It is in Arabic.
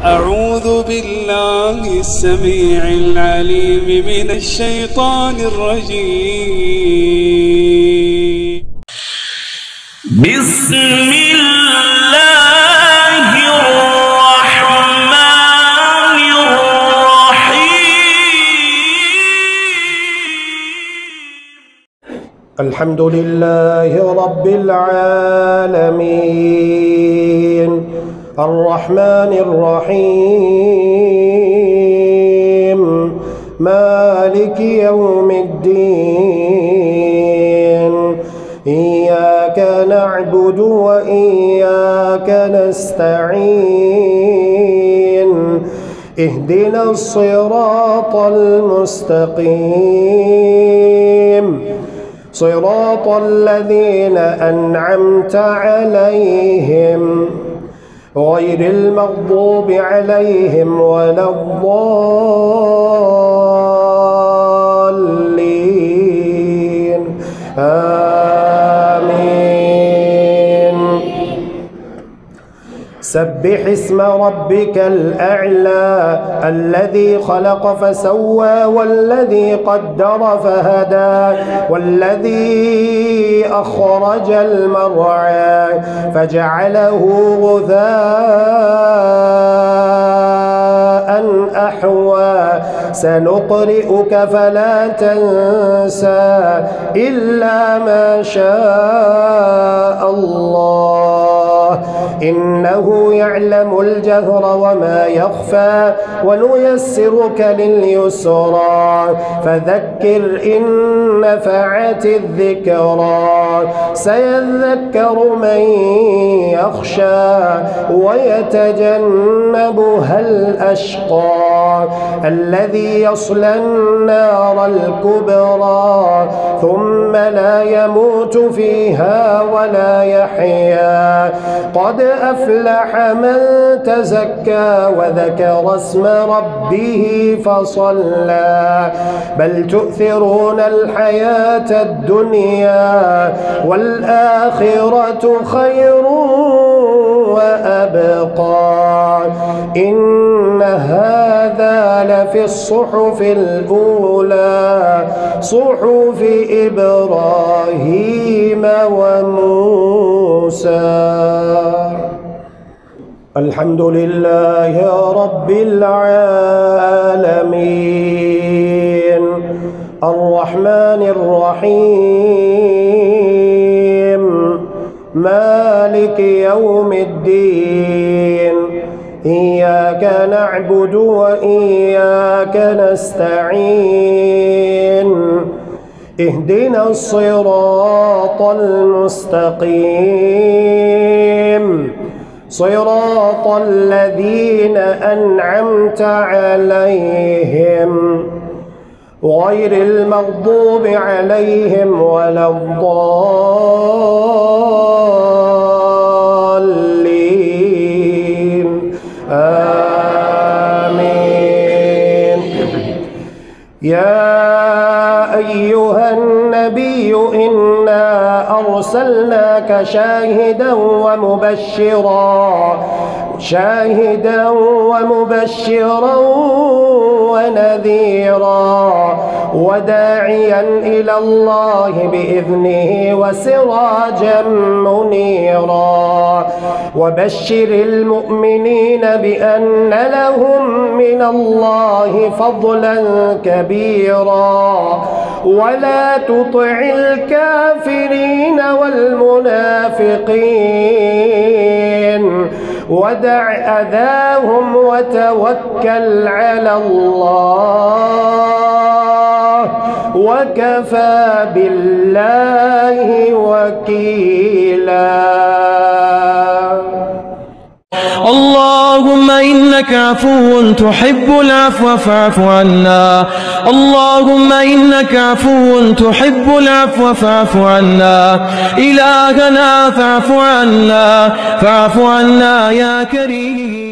أعوذ بالله السميع العليم من الشيطان الرجيم. بسم الله الرحمن الرحيم. الحمد لله رب العالمين الرحمن الرحيم مالك يوم الدين إياك نعبد وإياك نستعين اهدنا الصراط المستقيم صراط الذين أنعمت عليهم غير المغضوب عليهم ولا الضالين آمين. سبح اسم ربك الأعلى الذي خلق فسوى والذي قدر فهدى والذي أخرج المرعى فجعله غثاء أحوى سنقرئك فلا تنسى إلا ما شاء الله إنه يعلم الجهر وما يخفى ونيسرك لليسرى فذكر إن نفعت الذكرى سيذكر من يخشى ويتجنبها الأشقى الذي يصلى النار الكبرى ثم لا يموت فيها ولا يحيا قد أفلح من تزكى وذكر اسم ربه فصلى بل تؤثرون الحياة الدنيا والآخرة خير وأبقى إن هذا لفي الصحف الأولى صحف إبراهيم وموسى. الحمد لله رب العالمين الرحمن الرحيم مالك يوم الدين إياك نعبد وإياك نستعين اهدنا الصراط المستقيم صراط الذين أنعمت عليهم غير المغضوب عليهم ولا الضالين آمين. يا أيها النبي إنا أرسلناك شاهدا ومبشرا ونذيرا وداعيا إلى الله بإذنه وسراجا منيرا وبشر المؤمنين بأن لهم من الله فضلا كبيرا ولا تطع الكافرين والمنافقين ودع أذاهم وتوكل على الله وكفى بالله وكيلا. اللهم إنك عفو تحب العفو فاعف عنا. اللهم إنك عفو تحب العفو فاعف عنا. إلهنا فاعف عنا يا كريم.